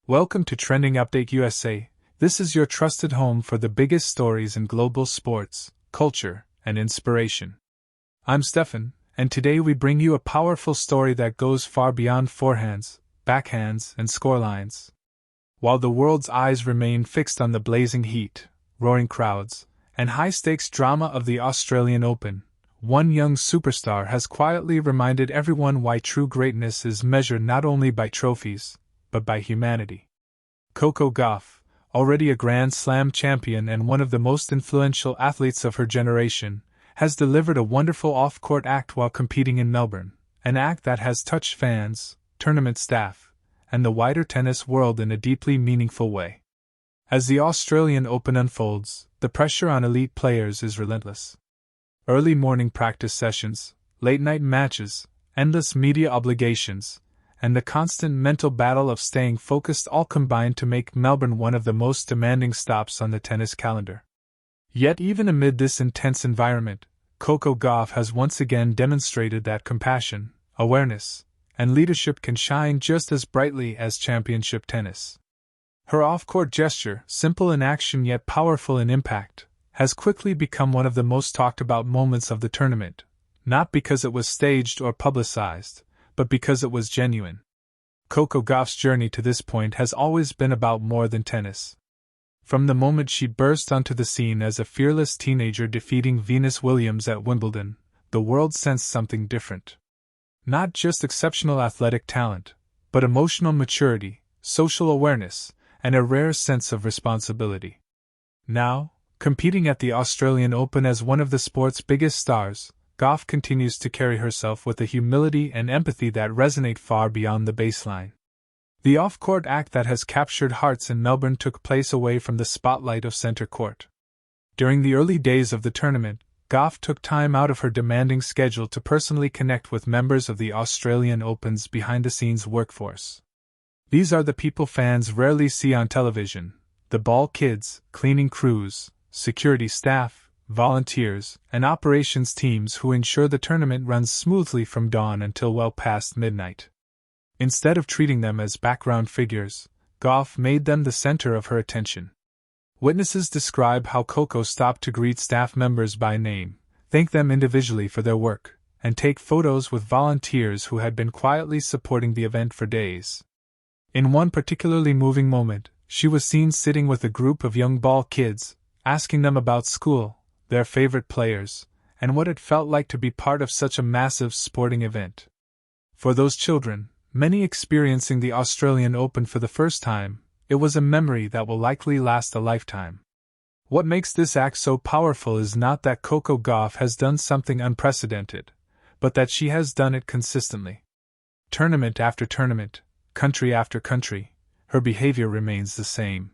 Welcome to Trending Update USA. This is your trusted home for the biggest stories in global sports, culture, and inspiration. I'm Steffan, and today we bring you a powerful story that goes far beyond forehands, backhands, and scorelines. While the world's eyes remain fixed on the blazing heat, roaring crowds, and high-stakes drama of the Australian Open, one young superstar has quietly reminded everyone why true greatness is measured not only by trophies, but by humanity. Coco Gauff, already a Grand Slam champion and one of the most influential athletes of her generation, has delivered a wonderful off-court act while competing in Melbourne, an act that has touched fans, tournament staff, and the wider tennis world in a deeply meaningful way. As the Australian Open unfolds, the pressure on elite players is relentless. Early morning practice sessions, late-night matches, endless media obligations, and the constant mental battle of staying focused all combine to make Melbourne one of the most demanding stops on the tennis calendar. Yet even amid this intense environment, Coco Gauff has once again demonstrated that compassion, awareness, and leadership can shine just as brightly as championship tennis. Her off-court gesture, simple in action yet powerful in impact, has quickly become one of the most talked-about moments of the tournament, not because it was staged or publicized, but because it was genuine. Coco Gauff's journey to this point has always been about more than tennis. From the moment she burst onto the scene as a fearless teenager defeating Venus Williams at Wimbledon, the world sensed something different. Not just exceptional athletic talent, but emotional maturity, social awareness, and a rare sense of responsibility. Now, competing at the Australian Open as one of the sport's biggest stars, Goff continues to carry herself with a humility and empathy that resonate far beyond the baseline. The off-court act that has captured hearts in Melbourne took place away from the spotlight of center court. During the early days of the tournament, Goff took time out of her demanding schedule to personally connect with members of the Australian Open's behind-the-scenes workforce. These are the people fans rarely see on television: the ball kids, cleaning crews, security staff, volunteers, and operations teams who ensure the tournament runs smoothly from dawn until well past midnight. Instead of treating them as background figures, Goff made them the center of her attention. Witnesses describe how Coco stopped to greet staff members by name, thank them individually for their work, and take photos with volunteers who had been quietly supporting the event for days. In one particularly moving moment, she was seen sitting with a group of young ball kids, asking them about school, their favorite players, and what it felt like to be part of such a massive sporting event. For those children, many experiencing the Australian Open for the first time, it was a memory that will likely last a lifetime. What makes this act so powerful is not that Coco Gauff has done something unprecedented, but that she has done it consistently. Tournament after tournament, country after country, her behavior remains the same.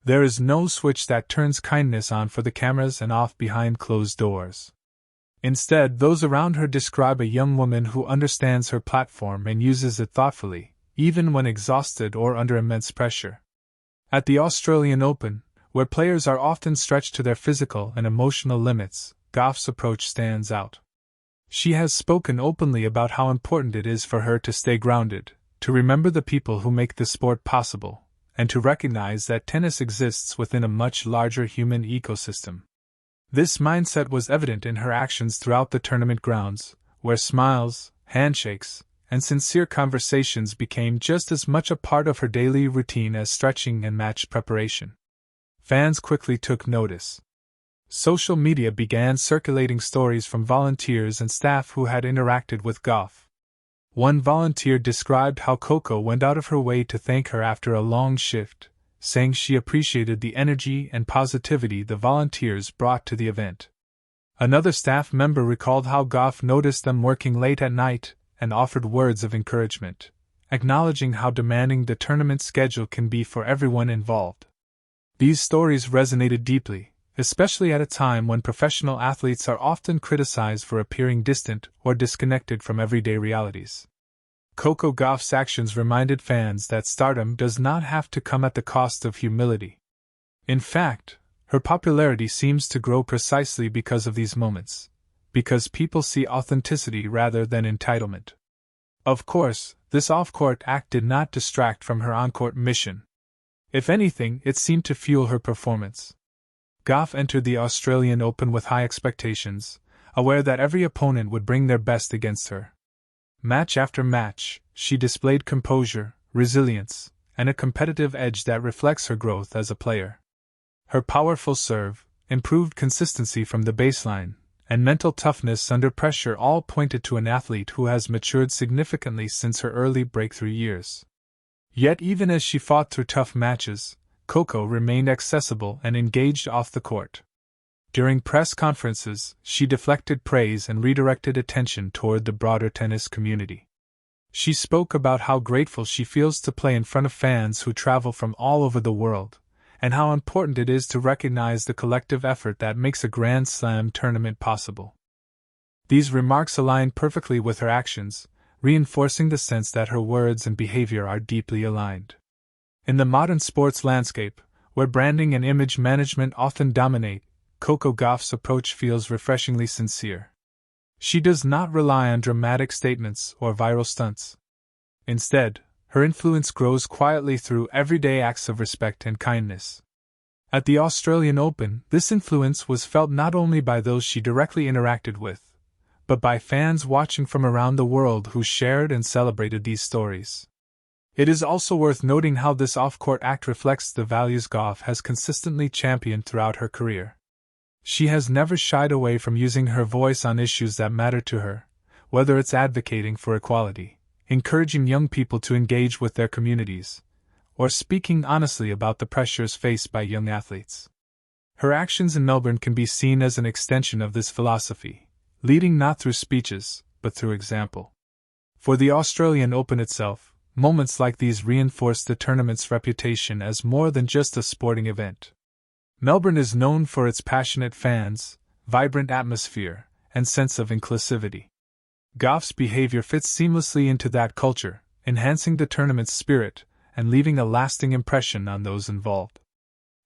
There is no switch that turns kindness on for the cameras and off behind closed doors. Instead, those around her describe a young woman who understands her platform and uses it thoughtfully, even when exhausted or under immense pressure. At the Australian Open, where players are often stretched to their physical and emotional limits, Gauff's approach stands out. She has spoken openly about how important it is for her to stay grounded, to remember the people who make the sport possible, and to recognize that tennis exists within a much larger human ecosystem. This mindset was evident in her actions throughout the tournament grounds, where smiles, handshakes, and sincere conversations became just as much a part of her daily routine as stretching and match preparation. Fans quickly took notice. Social media began circulating stories from volunteers and staff who had interacted with Goff. One volunteer described how Coco went out of her way to thank her after a long shift, saying she appreciated the energy and positivity the volunteers brought to the event. Another staff member recalled how Goff noticed them working late at night and offered words of encouragement, acknowledging how demanding the tournament schedule can be for everyone involved. These stories resonated deeply, especially at a time when professional athletes are often criticized for appearing distant or disconnected from everyday realities. Coco Gauff's actions reminded fans that stardom does not have to come at the cost of humility. In fact, her popularity seems to grow precisely because of these moments, because people see authenticity rather than entitlement. Of course, this off-court act did not distract from her on-court mission. If anything, it seemed to fuel her performance. Goff entered the Australian Open with high expectations, aware that every opponent would bring their best against her. Match after match, she displayed composure, resilience, and a competitive edge that reflects her growth as a player. Her powerful serve, improved consistency from the baseline, and mental toughness under pressure all pointed to an athlete who has matured significantly since her early breakthrough years. Yet even as she fought through tough matches, Coco remained accessible and engaged off the court. During press conferences, she deflected praise and redirected attention toward the broader tennis community. She spoke about how grateful she feels to play in front of fans who travel from all over the world, and how important it is to recognize the collective effort that makes a Grand Slam tournament possible. These remarks align perfectly with her actions, reinforcing the sense that her words and behavior are deeply aligned. In the modern sports landscape, where branding and image management often dominate, Coco Gauff's approach feels refreshingly sincere. She does not rely on dramatic statements or viral stunts. Instead, her influence grows quietly through everyday acts of respect and kindness. At the Australian Open, this influence was felt not only by those she directly interacted with, but by fans watching from around the world who shared and celebrated these stories. It is also worth noting how this off-court act reflects the values Goff has consistently championed throughout her career. She has never shied away from using her voice on issues that matter to her, whether it's advocating for equality, encouraging young people to engage with their communities, or speaking honestly about the pressures faced by young athletes. Her actions in Melbourne can be seen as an extension of this philosophy, leading not through speeches, but through example. For the Australian Open itself, moments like these reinforce the tournament's reputation as more than just a sporting event. Melbourne is known for its passionate fans, vibrant atmosphere, and sense of inclusivity. Goff's behavior fits seamlessly into that culture, enhancing the tournament's spirit and leaving a lasting impression on those involved.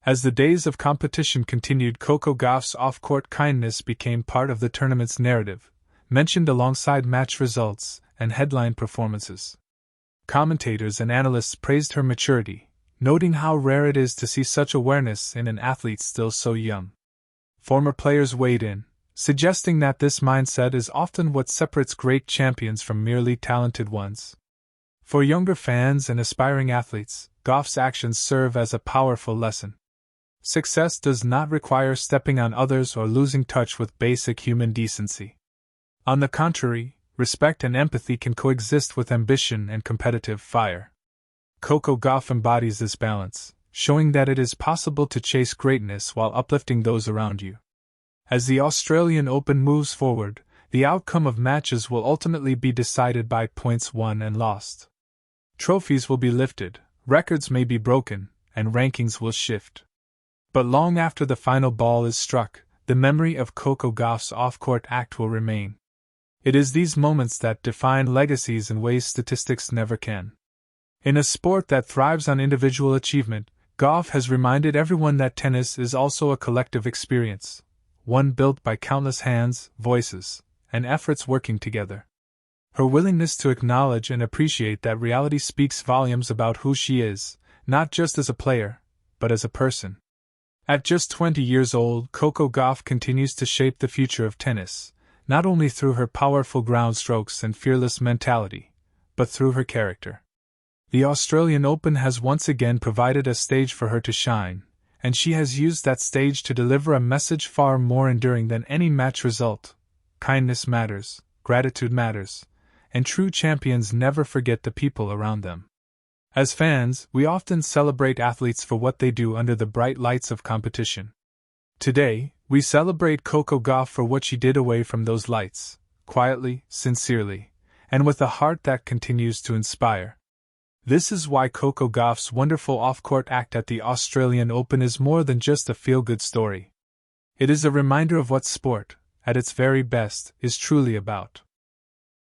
As the days of competition continued, Coco Gauff's off-court kindness became part of the tournament's narrative, mentioned alongside match results and headline performances. Commentators and analysts praised her maturity, noting how rare it is to see such awareness in an athlete still so young. Former players weighed in, suggesting that this mindset is often what separates great champions from merely talented ones. For younger fans and aspiring athletes, Goff's actions serve as a powerful lesson. Success does not require stepping on others or losing touch with basic human decency. On the contrary, respect and empathy can coexist with ambition and competitive fire. Coco Gauff embodies this balance, showing that it is possible to chase greatness while uplifting those around you. As the Australian Open moves forward, the outcome of matches will ultimately be decided by points won and lost. Trophies will be lifted, records may be broken, and rankings will shift. But long after the final ball is struck, the memory of Coco Gauff's off-court act will remain. It is these moments that define legacies in ways statistics never can. In a sport that thrives on individual achievement, Goff has reminded everyone that tennis is also a collective experience, one built by countless hands, voices, and efforts working together. Her willingness to acknowledge and appreciate that reality speaks volumes about who she is, not just as a player, but as a person. At just 20 years old, Coco Gauff continues to shape the future of tennis, not only through her powerful ground strokes and fearless mentality, but through her character. The Australian Open has once again provided a stage for her to shine, and she has used that stage to deliver a message far more enduring than any match result. Kindness matters, gratitude matters, and true champions never forget the people around them. As fans, we often celebrate athletes for what they do under the bright lights of competition. Today, we celebrate Coco Gauff for what she did away from those lights, quietly, sincerely, and with a heart that continues to inspire. This is why Coco Gauff's wonderful off-court act at the Australian Open is more than just a feel-good story. It is a reminder of what sport, at its very best, is truly about.